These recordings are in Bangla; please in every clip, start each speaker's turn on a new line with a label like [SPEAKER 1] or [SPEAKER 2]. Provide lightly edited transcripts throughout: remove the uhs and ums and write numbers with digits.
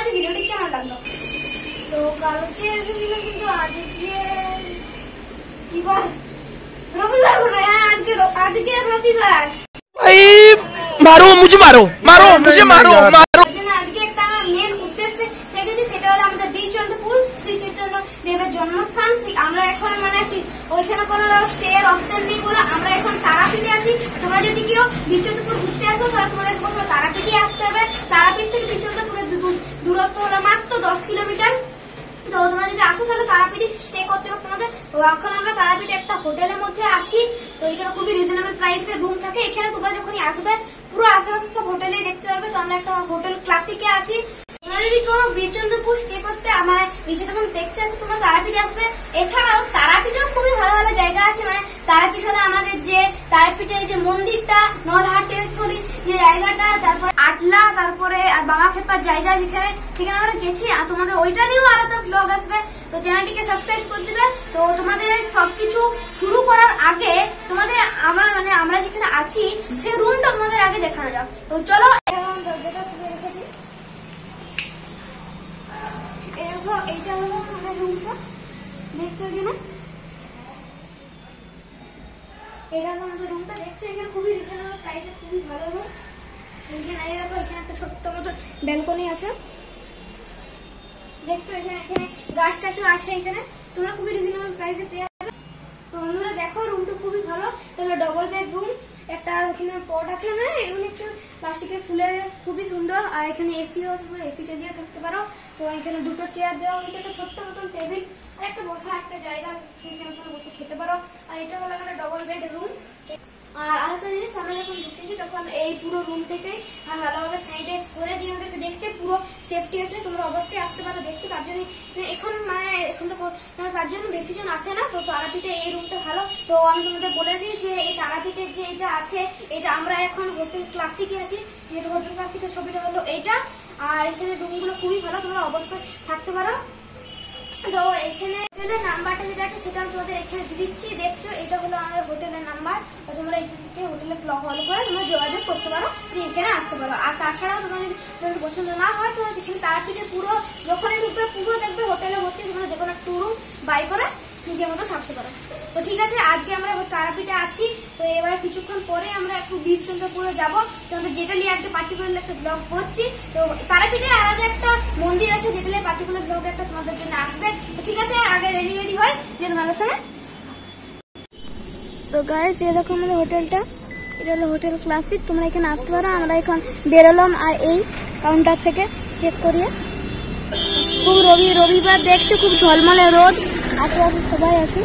[SPEAKER 1] যে ভিডিওটি কেমন লাগলো। তো কালকে এসেছিল কিন্তু আজকে রবিবার আজকে রবিবার।
[SPEAKER 2] मारो मुझे मारो मारो मुझे मारो मारो।
[SPEAKER 1] আজকে একটা আমার মেন উদ্দেশ্য সেটা হলো আমাদের বীরচন্দ্রপুর শ্রী চৈতন্য দেবের জন্মস্থান। আমরা এখন মানে ওইখানে কোনো স্টে এর অপশন নেই বলে আমরা এখন তারাপীঠে আছি। তোমরা যদি কেউ বীরচন্দ্রপুর ঘুরতে আসো তাহলে তোমাদের প্রথমে তারাপীঠে আসতে হবে। তারাপীঠ থেকে বীরচন্দ্রপুরের দূরত্ব হলো মাত্র 10 কিলোমিটার। তো তোমরা যদি আসো তাহলে তারাপীঠে স্টে করতে হবে তোমাদের। এখন আমরা তারাপীঠে একটা হোটেলের মধ্যে আছি। তো এখানে খুবই রিজনেবল প্রাইসের রুম থাকে। এখানে তোমরা যখনই আসবে পুরো আশেপাশে সব হোটেলেই দেখতে পারবে। তো আমরা একটা হোটেল ক্লাসিকে আছি। তোমরা যদি কোনো বীরচন্দ্রপুর স্টে করতে আমার বীরচন্দ্রপুর দেখতে আসো তোমরা তারাপীঠে আসবে। এছাড়াও তারাপীঠেও খুবই ভালো ভালো জায়গা আছে। মানে তারাপীঠ হলো আমাদের যে তারাপীঠের যে মন্দিরটা নরহাটেশ্বরী যে জায়গাটা, তারপর আটলা, তারপরে বামাখেপার জায়গা যেখানে সেখানে আমরা গেছি। আর তোমাদের ওইটা দিয়েও আলাদা ব্লগ আসবে। তো চ্যানেলটিকে সাবস্ক্রাইব করে দিবে। তো তোমাদের সবকিছু শুরু করার আগে তোমাদের আমরা যেখানে আছি সেই রুমটা তোমাদের আগে দেখানো যাক। তো চলো এইটা হলো আমাদের রুমটা, দেখছো এখানে এটা হলো আমাদের রুমটা, দেখছো এখানে খুবই রিজনেবল প্রাইসে খুবই ভালো রুম। এখানে দেখো এখানে একটা ছোট্ট মতো ব্যালকনি আছে, দেখছো এখানে গাছ টাছও আছে। এখানে তোমরা খুবই রিজনেবল প্রাইসে পেয়ে যাবে। তো বন্ধুরা দেখো রুমটা খুবই ভালো। তাহলে ডবল বেড রুম, একটা এখানে পট আছে না এগুলো একটু প্লাস্টিকের ফুলের খুবই সুন্দর। আর এখানে এসিও তোমরা এসি চালিয়ে থাকতে পারো। তো এখানে দুটো চেয়ার দেওয়া হয়েছে, একটা ছোট্ট মতন টেবিল আর একটা বসার একটা জায়গা, সেখানে তোমরা বসে খেতে পারো। আর এটা হলো আমাদের ডবল বেড রুম। আর আরেকটা জিনিস, আমরা যখন ঢুকেছি তখন এই পুরো রুমটাকে ভালোভাবে স্যানিটাইজ করে দিয়ে আমাদেরকে দেখছে পুরো সেফটি আছে। তোমরা অবশ্যই আসতে পারো দেখতে। তার জন্য এখন তো তার জন্য বেশি জন আসে না। তো তারাপীঠে এই রুমটা ভালো। তো আমি তোমাদের বলে দিই যে এই তারাপীঠের যে এটা আছে এটা আমরা এখন হোটেল ক্লাসিকে আছি। যেহেতু হোটেল ক্লাসিকের ছবিটা হলো এইটা। আর এখানে রুমগুলো খুবই ভালো, তোমরা অবশ্যই থাকতে পারো। তো এখানে হোটেলের নাম্বারটা যেটা আছে সেটা আমি তোমাদের এখানে দিয়ে দিচ্ছি, দেখছো এটা হলো আমাদের হোটেলের নাম্বার। তো তোমরা এখান থেকে হোটেলে কল করে তোমরা যোগাযোগ করতে পারো, এখানে আসতে পারো। আর তাছাড়াও তোমরা যদি পছন্দ না হয় তোমরা এখানে তারাপীঠে পুরো যখনই ঢুকবে পুরো দেখবে হোটেলে ভর্তি, তোমরা যে কোনো একটা রুম বাই করে নিজের মতো থাকতে পারো। তো ঠিক আছে, আজকে আমরা তারাপীঠে আছি। তো এবার কিছুক্ষণ পরে আমরা একটু বীরচন্দ্রপুরে যাবো। তোমাদের যেটা নিয়ে আজকে পার্টিকুলার একটা ব্লগ করছি। তো তারাপীঠে আলাদা একটা মন্দির আছে যেটা নিয়ে পার্টিকুলার ব্লগ একটা তোমাদের জন্য আসবে। তো ঠিক আছে, আগে রেডি হয় যে তোমাদের সঙ্গে। তো গাইস এই দেখো আমাদের হোটেলটা, এটা হলো হোটেল ক্লাসিক। তোমরা এখানে আসতে পারো। আমরা এখন বেরোলাম আর এই কাউন্টার থেকে চেক করিয়ে। খুব রবিবার দেখছো, খুব ঝলমলে রোদ, আশেপাশে সবাই আছে।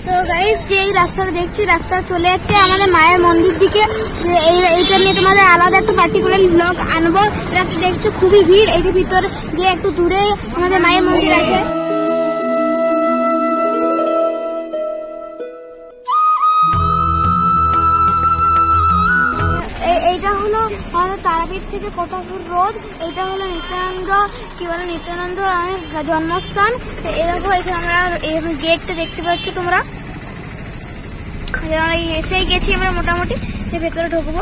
[SPEAKER 1] তো গাইস যে এই রাস্তাটা দেখছি, রাস্তা চলে যাচ্ছে আমাদের মায়ের মন্দির দিকে। এইটা নিয়ে তোমাদের আলাদা একটা পার্টিকুলার ব্লগ আনবো। রাস্তা দেখছো খুবই ভিড়। এর ভিতরে যে একটু দূরে আমাদের মায়ের মন্দির আছে। এইটা হলো আমাদের তারাপীঠ থেকে কটাপুর রোড। এটা হলো নিত্যানন্দ রামের জন্মস্থান। তো এরকম এখানে আমরা গেটটা দেখতে পাচ্ছ তোমরা। এসেই গেছি আমরা মোটামুটি, ভেতরে ঢুকবো।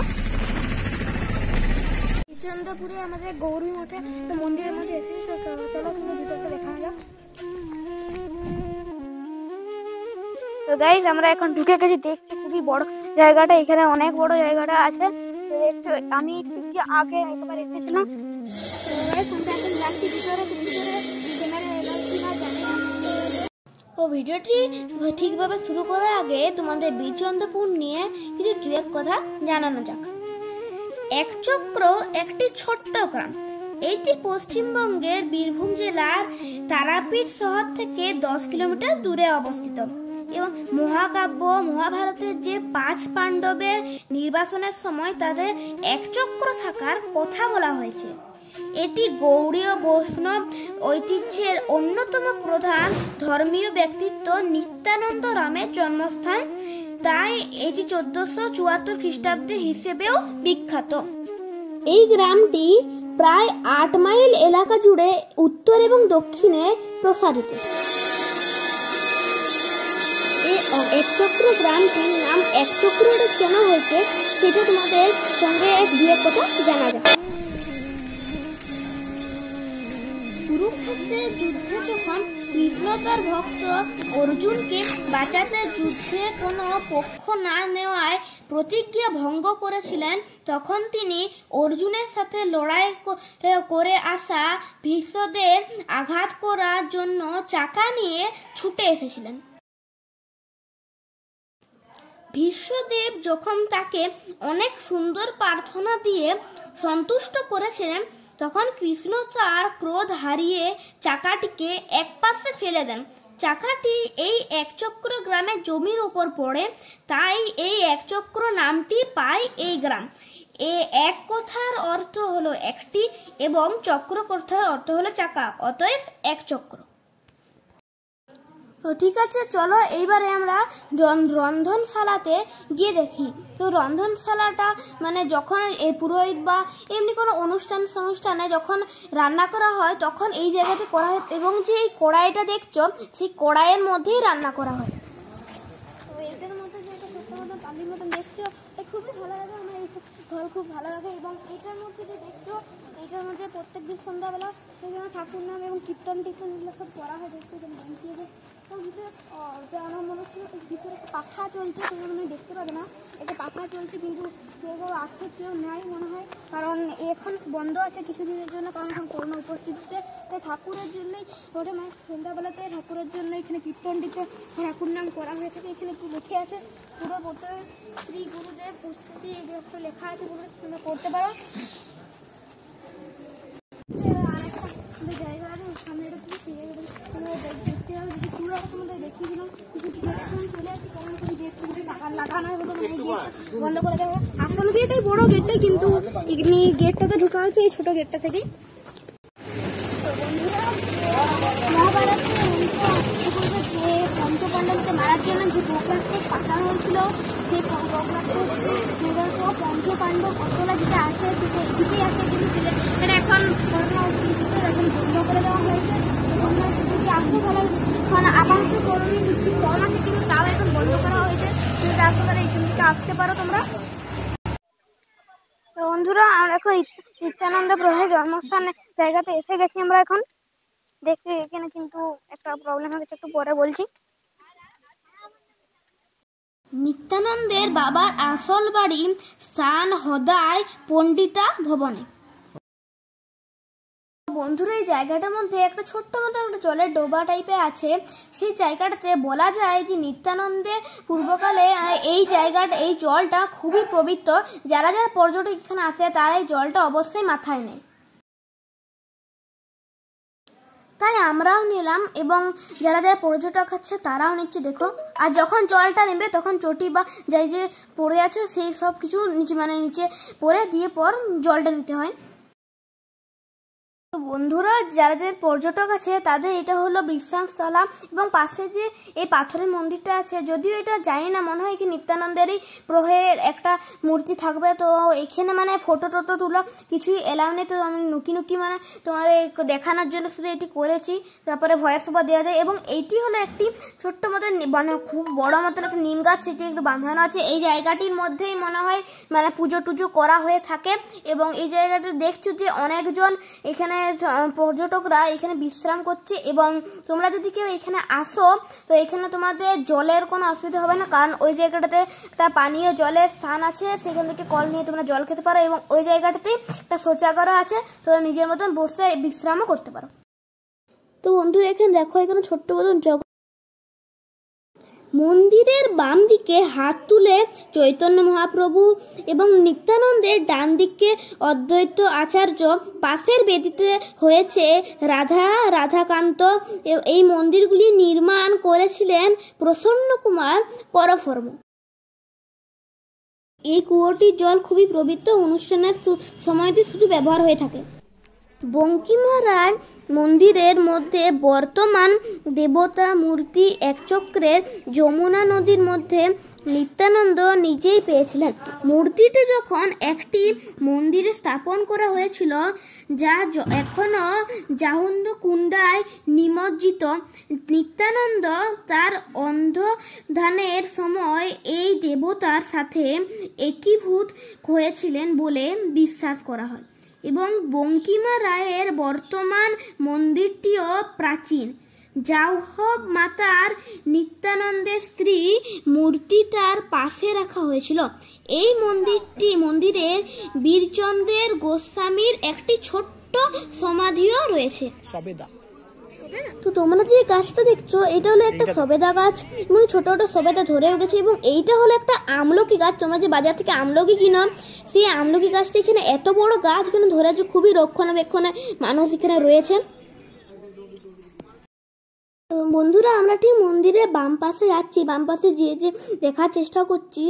[SPEAKER 1] চন্দ্রপুরে আমাদের গৌরী মঠে মন্দিরের মধ্যে এসেছি। চলো ভিতরটা দেখানো যাক। তো গাইস আমরা এখন ঢুকে গেছি, দেখছি খুবই বড় জায়গাটা, এখানে অনেক বড় জায়গাটা আছে। আমি আগে একবার এসেছিলাম। ও ভিডিওটি ঠিকভাবে শুরু করার আগে তোমাদের বীরচন্দ্রপুর নিয়ে কিছু দুয়েক কথা জানানো যাক। একচক্র একটি ছোট্ট গ্রাম। এটি পশ্চিমবঙ্গের বীরভূম জেলার তারাপীঠ শহর থেকে 10 কিলোমিটার দূরে অবস্থিত এবং মহাকাব্য মহাভারতের যে 5 পাণ্ডবের নির্বাসনের সময় তাদের একচক্র থাকার কথা বলা হয়েছে। এটি গৌড়ীয় বৈষ্ণব ঐতিহ্যের অন্যতম প্রধান ধর্মীয় ব্যক্তিত্ব নিত্যানন্দ রামের জন্মস্থান। তাই এটি 1474 খ্রিস্টাব্দে হিসেবেও বিখ্যাত। এই গ্রামটি প্রায় 8 মাইল এলাকা জুড়ে উত্তর এবং দক্ষিণে প্রসারিত। এই একচক্র গ্রামটির নাম একচক্র কেন হয়েছে সেটা তোমাদের সঙ্গে দু এক কথা জানা যাক। কুরুক্ষেত্রের যুদ্ধে যখন কৃষ্ণ তার ভক্ত অর্জুনকে বাঁচাতে যুদ্ধে কোনো পক্ষ না নেওয়ায় প্রতিজ্ঞা ভঙ্গ করেছিলেন, তখন তিনি অর্জুনের সাথে লড়াই করে আসা ভীষ্মদের আঘাত করার জন্য চাকা নিয়ে ছুটে এসেছিলেন। ভীষ্মদেব যখন তাকে অনেক সুন্দর প্রার্থনা দিয়ে সন্তুষ্ট করেছিলেন, তখন কৃষ্ণ তার ক্রোধ হারিয়ে চাকাটিকে একপাশে ফেলে দেন। চাকাটি এই একচক্র গ্রামের জমির উপর পড়ে, তাই এই একচক্র নামটি পায় এই গ্রাম। এক কথার অর্থ হলো একটি এবং চক্র কথার অর্থ হলো চাকা, অতএব এক চক্র। তো ঠিক আছে, চলো এইবারে আমরা রন্ধনশালাতে গিয়ে দেখি। তো রন্ধনশালাটা মানে যখন এই পুরোহিত বা এমনি কোনো অনুষ্ঠানে যখন রান্না করা হয় তখন এই জায়গাতে করা হয়, এবং যে এই কড়াইটা দেখছো সেই কড়াইয়ের মধ্যেই রান্না করা হয়। তো এটার মধ্যে যে একটা ছোট্ট মতন পালির মতন দেখছো, এটা খুবই ভালো লাগে, আমার এই ঘর খুব ভালো লাগে। এবং এটার মধ্যে যে দেখছো, এটার মধ্যে প্রত্যেকদিন সন্ধ্যাবেলা ঠাকুর নাম এবং কীর্তন এগুলো সব করা হয়। দেখছো আমার মনে হচ্ছে ভিতরে একটা পাখা চলছে, সেগুলো মনে দেখতে পাবে না, একটা পাখা চলছে, কিন্তু কেউ আসছে কেউ নেয় মনে হয়, কারণ এখন বন্ধ আছে কিছুদিনের জন্য, কারণ এখন করোনা উপস্থিত হচ্ছে। তাই ঠাকুরের জন্যই ওটা মানে সন্ধ্যাবেলাতে ঠাকুরের জন্য এখানে কীর্তনটিতে ঠাকুর নাম করা হয়ে থাকে। এখানে কি লিখে আছে, পুরো বলতে শ্রী গুরুদেব পুস্তকে একটু লেখা আছে, তোমরা করতে পারো। জায়গা আছে সামনে দেখতে হবে, যদি পুরো তোমাদের দেখিয়েছিলাম কিছু চলে আসি, কারণ টাকা লাগানো বন্ধ করে দেবো। আসলে এটাই বড় গেটটাই, কিন্তু গেটটাতে ঢোকা হয়েছে এই ছোট গেটটা থেকে। মহাভারতে পঞ্চপাণ্ডবকে মারার জন্য যে প্রোগ্রামটা পাঠানো হয়েছিল, সেই প্রোগ্রামটা পঞ্চপাণ্ডব অতলা যেটা আছে সেটা এদিকেই আছে, কিন্তু সেটা এখন করোনা এখন বন্ধ করে দেওয়া হয়েছে। যদি আসতে ভালো, কারণ আপাতত করোনা কিছু কম আছে, কিন্তু তাও এখন বন্ধ করা হয়েছে। যদি আসতে পারে এখান থেকে আসতে পারো তোমরা। তো বন্ধুরা, আমরা এখন নিত্যানন্দ প্রভুর জন্মস্থান জায়গাতে এসে গেছি। আমরা এখন দেখছি এখানে কিন্তু একটা প্রবলেম হয়েছে, একটু পরে বলছি। নিত্যানন্দের বাবার আসল বাড়ি সান হদায় পণ্ডিতা ভবনে। বন্ধুরা, এই জায়গাটার মধ্যে একটা ছোট্ট মতো একটা জলের ডোবা টাইপের আছে। সেই জায়গাটাতে বলা যায় যে নিত্যানন্দের পূর্বকালে এই জলটা খুবই পবিত্র। যারা যারা পর্যটক এখানে আসে তারা এই জলটা অবশ্যই মাথায় নেয়, তাই আমরাও নিলাম এবং যারা যারা পর্যটক আছে তারাও নিচ্ছে। দেখো, আর যখন জলটা নেবে তখন চটি বা যাই যে পড়ে আছে সেই সব কিছু নিচে পরে দিয়ে পর জলটা নিতে হয়। বন্ধুরা, যারা যাদের পর্যটক আছে তাদের এটা হলো বিশ্রামশালা, এবং পাশে যে এই পাথরের মন্দিরটা আছে, যদিও এটা জানি না, মনে হয় কি নিত্যানন্দেরই প্রভের একটা মূর্তি থাকবে। তো এখানে মানে ফটো টোটো তুলো কিছুই এলাও নেই, তো আমি নুকি মানে তোমাদের দেখানোর জন্য শুধু এটি করেছি। তারপরে ভয়েস ওভার দেওয়া যায়। এবং এইটি হলো একটি ছোট্ট মতো মানে খুব বড় মতন একটা নিম গাছ, সেটি একটু বাঁধানো আছে। এই জায়গাটির মধ্যেই মনে হয় মানে পুজো টুজো করা হয়ে থাকে। এবং এই জায়গাটা দেখছো যে অনেকজন এখানে পর্যটকরা এখানে বিশ্রাম করছে। এবং তোমরা যদি কেউ এখানে আসো তো এখানে তোমাদের জলের কোনো অসুবিধা হবে না, কারণ ওই জায়গাটাতে একটা পানীয় জলের স্থান আছে, সেখান থেকে কল নিয়ে তোমরা জল খেতে পারো। এবং ওই জায়গাটাতে একটা শৌচাগারও আছে, তোমরা নিজের মতন বসে বিশ্রামও করতে পারো। তো বন্ধুরা, এখানে দেখো, এখানে ছোট্ট মতন মন্দিরের বাম দিকে হাত তুলে চৈতন্য মহাপ্রভু এবং নিত্যানন্দের ডান দিকে অদ্বৈত আচার্য, পাশের বেদিতে হয়েছে রাধাকান্ত। এই মন্দিরগুলি নির্মাণ করেছিলেন প্রসন্ন কুমার করফর্ম। এই কুয়োটির জল খুবই পবিত্র, অনুষ্ঠানের সময়টি শুধু ব্যবহার হয়ে থাকে।
[SPEAKER 3] বঙ্কিমা রায় মন্দিরের মধ্যে বর্তমান দেবতা মূর্তি একচক্রের যমুনা নদীর মধ্যে নিত্যানন্দ নিজেই পেয়েছিলেন। মূর্তিটি যখন একটি মন্দিরে স্থাপন করা হয়েছিল, যা এখনো জাহুন্দ কুণ্ডায় নিমজ্জিত, নিত্যানন্দ তার অন্ধদানের সময় এই দেবতার সাথে একীভূত হয়েছিলেন বলে বিশ্বাস করা হয় এবং বঙ্কিমা রায়ের বর্তমান মন্দিরটিও প্রাচীন। জাহ্নব মাতার নিত্যানন্দের স্ত্রী মূর্তি তার পাশে রাখা হয়েছিল। এই মন্দিরের বীরচন্দ্রের গোস্বামীর একটি ছোট্ট সমাধিও রয়েছে। তো তোমরা যে গাছটা দেখছো, এটা হলো একটা সবেদা গাছ এবং ছোট ছোট সবেদা ধরেও গেছে এবং এইটা হলো একটা আমলকি গাছ। তোমরা যে বাজার থেকে আমলকি কিনো, সেই আমলকি গাছটা এখানে এত বড় গাছ এখানে ধরে আছে, খুবই রক্ষণাবেক্ষণে মানুষ এখানে রয়েছে। বন্ধুরা, আমরা ঠিক মন্দিরের বাম পাশে যাচ্ছি। বাম পাশে যে দেখার চেষ্টা করছি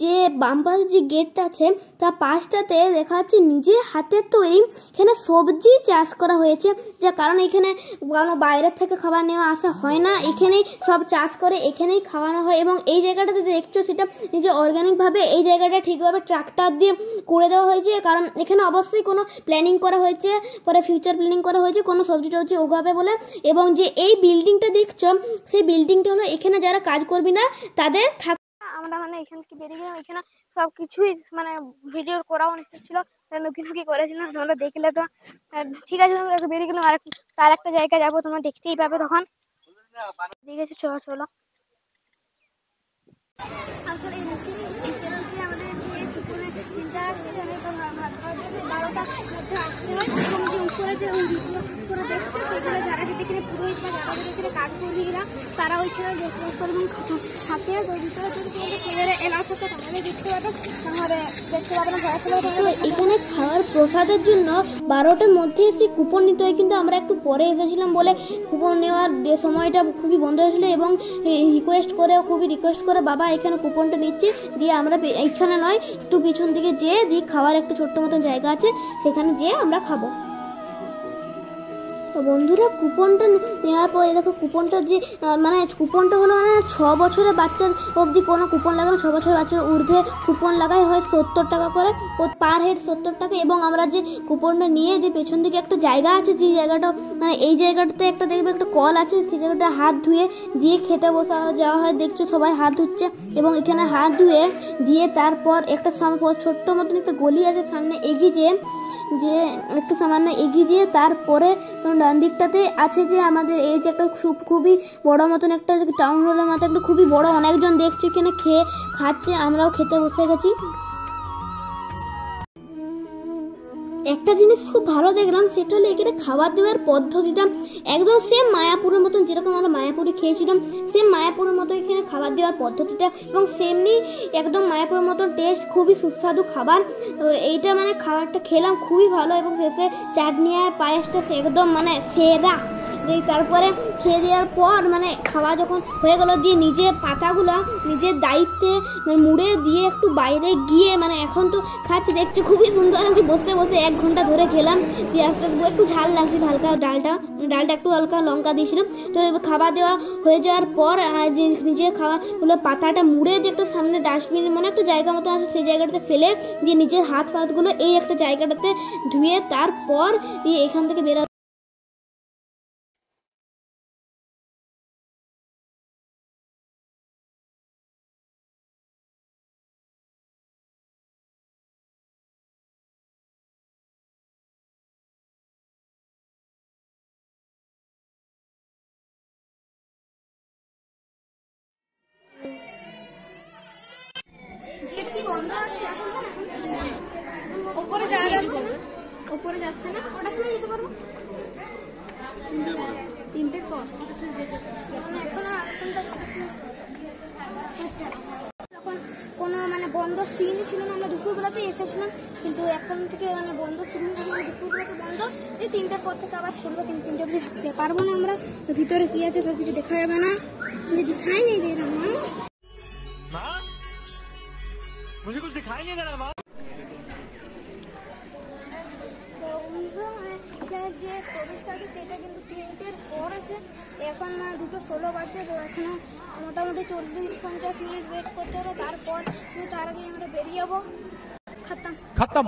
[SPEAKER 3] যে বাম পাশে যে গেটটা আছে তার পাশটাতে দেখা যাচ্ছে নিজে হাতের তৈরি এখানে সবজি চাষ করা হয়েছে, যার কারণ এখানে কোনো বাইরের থেকে খাবার নেওয়া আসা হয় না, এখানেই সব চাষ করে এখানেই খাওয়ানো হয়। এবং এই জায়গাটাতে দেখছো সেটা নিজে অর্গানিকভাবে এই জায়গাটা ঠিকভাবে ট্রাক্টর দিয়ে করে দেওয়া হয়েছে, কারণ এখানে অবশ্যই কোনো প্ল্যানিং করা হয়েছে, পরে ফিউচার প্ল্যানিং করা হয়েছে কোনো সবজি টবজি উগাবে বলে। এবং যে এই বিল্ডিংটা দেখছো, সেই বিল্ডিংটা হলো এখানে যারা কাজ করবি না তাদের থাক। আমরা মানে এখান থেকে বেরিয়ে গেলাম, এখানে সব কিছুই মানে ভিডিও করা অনেক ছিল, লুকি করেছিলাম, তোমরা দেখলে তো ঠিক আছে। তোমরা বেরিয়ে গেলাম, আর একটা জায়গায় যাবো, তোমরা দেখতেই পাবে তখন। ঠিক আছে, চলো চলো। আসলে আমাদের চিন্তা আছে বারোটা মধ্যে আসতে হয় এবং যে উপরে যে উপরে দেখতে সেখানে যারা যেখানে পুরোহিত বা যারা যেখানে কাজ কর্মীরা তারা ওইখানে থাকে, ওই ভিতরে সেখানে এলাও থাকে, তাহলে দেখতে পাবে, তাহলে দেখতে পাবে না। তো এখানে খাওয়ার প্রসাদের জন্য 12টার মধ্যে এসে কুপন নিতে হয়, কিন্তু আমরা একটু পরে এসেছিলাম বলে কুপন নেওয়ার সময়টা খুবই বন্ধ হয়েছিল এবং খুবই রিকোয়েস্ট করে বাবা এখানে কুপনটা নিচ্ছি, দিয়ে আমরা এইখানে নয় একটু পিছন দিকে যেয়ে দিয়ে খাওয়ার একটা ছোট্ট মতন জায়গা আছে, সেখানে যেয়ে আমরা খাবো। তো বন্ধুরা, কুপনটা নেওয়ার পরে দেখো কুপনটা যে মানে কুপনটা হলো মানে 6 বছরের বাচ্চার অবধি কোনো কুপন লাগানো, 6 বছরের বাচ্চার ঊর্ধ্বে কুপন লাগাই হয় 70 টাকা করে, পার হেড 70 টাকা। এবং আমরা যে কুপনটা নিয়ে যে পেছন দিকে একটা জায়গা আছে, যে জায়গাটা মানে এই জায়গাটাতে একটা দেখবে একটা কল আছে, সেই জায়গাটা হাত ধুয়ে দিয়ে খেতে বসা যাওয়া হয়। দেখছো সবাই হাত ধুচ্ছে এবং এখানে হাত ধুয়ে দিয়ে তারপর একটা ছোট্ট মতন একটা গলি আছে সামনে এগিয়ে যে একটু সামান্য এগিয়ে যেয়ে তারপরে ডান দিকটাতে আছে যে আমাদের এই যে একটা খুবই বড় মতন একটা টাউন হলের মতো একটা খুবই বড়, অনেকজন দেখছি এখানে খাচ্ছে, আমরাও খেতে বসে গেছি। একটা জিনিস খুব ভালো দেখলাম, সেটা হলো এখানে খাবার দেওয়ার পদ্ধতিটা একদম সেম মায়াপুরের মতন, যেরকম আমরা মায়াপুরে খেয়েছিলাম সেম মায়াপুরের মতো এখানে খাবার দেওয়ার পদ্ধতিটা এবং সেমনি একদম মায়াপুরের মতন টেস্ট, খুবই সুস্বাদু খাবার। তো এইটা মানে খাবারটা খেলাম খুবই ভালো এবং শেষে চাটনি আর পায়েসটা একদম মানে সেরা। তারপরে খেয়ে দেওয়ার পর মানে খাওয়া যখন হয়ে গেল, দিয়ে নিজের পাতাগুলো নিজের দায়িত্বে মানে মুড়ে দিয়ে একটু বাইরে গিয়ে মানে এখন তো খাচ্ছি, দেখছি খুবই সুন্দর। আমি বসে বসে 1 ঘন্টা ধরে খেলাম, দিয়ে আস্তে একটু ঝাল লাগছিল, হালকা ডালটা একটু হালকা লঙ্কা দিয়েছিলাম। তো খাবার দেওয়া হয়ে যাওয়ার পর নিজের খাওয়াগুলো পাতাটা মুড়ে দিয়ে একটা সামনে ডাস্টবিন মানে একটা জায়গা মতো আছে, সেই জায়গাটাতে ফেলে দিয়ে নিজের হাত ফাতগুলো এই একটা জায়গাটাতে ধুয়ে তারপর দিয়ে এখান থেকে বেরো।
[SPEAKER 1] ওপরে যাওয়া যাচ্ছে না, ওপরে যাচ্ছে না, ওটা শুনে যেতে পারবো 3টের পর। আচ্ছা, তখন কোনো মানে বন্ধ সিন ছিল না, আমরা দুপুরবেলাতেই এসেছিলাম, কিন্তু এখন থেকে মানে বন্ধ সিন দুপুরবেলাতে বন্ধ, এই 3টার পর থেকে আবার খুলবো, 3টে অবধি থাকতে পারবো না আমরা। তো ভিতরে কি আছে সব কিছু দেখা যাবে না, দিখাই নেই দে রহা माँ, मुझे कुछ दिखाई नहीं दे रहा माँ। এখন 2:16 বাজছে, তো এখনো মোটামুটি 40-50 মিনিট ওয়েট করতে হবে, তারপর তার আগে আমরা বেরিয়ে যাবো।
[SPEAKER 2] खत्म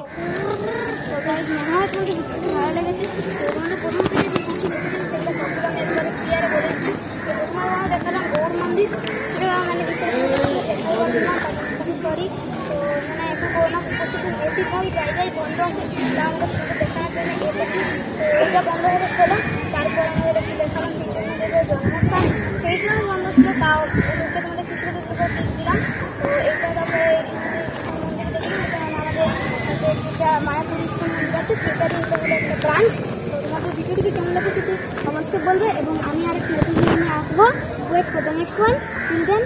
[SPEAKER 1] তো গাইস, মনে হয় তোমাদের ভিডিওটি ভালো লেগেছে। তো তোমাদের প্রথম থেকে যে কিছু দেখেছেন সেগুলো সবগুলো আমি একবারে ক্লিয়ারে বলে দিচ্ছি। তো প্রথমে আমরা দেখালাম গৌর মন্দির, এটা মানে সরি, তো মানে এখন করোনা উপস্থিতি বেশিরভাগ জায়গায় বন্ধ আছে, তা আমরা তোমাদের দেখানোর জন্য এসেছি। তো এটা বন্ধ করে খোলা, তারপর আমাদের একটু দেখালাম বিজয়নগরের জন্মস্থান, সেইটাও বন্ধ ছিল, তাও ওদেরকে তোমাদের কিছু কিছু দিলাম। তো এটা তারপরে যেটা মায়াপুর ইস্কন মন্দির আছে সেটারই এটা হলো একটা ব্রাঞ্চ। তো তোমাদের ভিডিওটিকে কেমন লাগে কিন্তু অবশ্যই বলবে, এবং আমি আরেকটি নতুন ভিডিও নিয়ে আসবো। Wait for the next one, till then.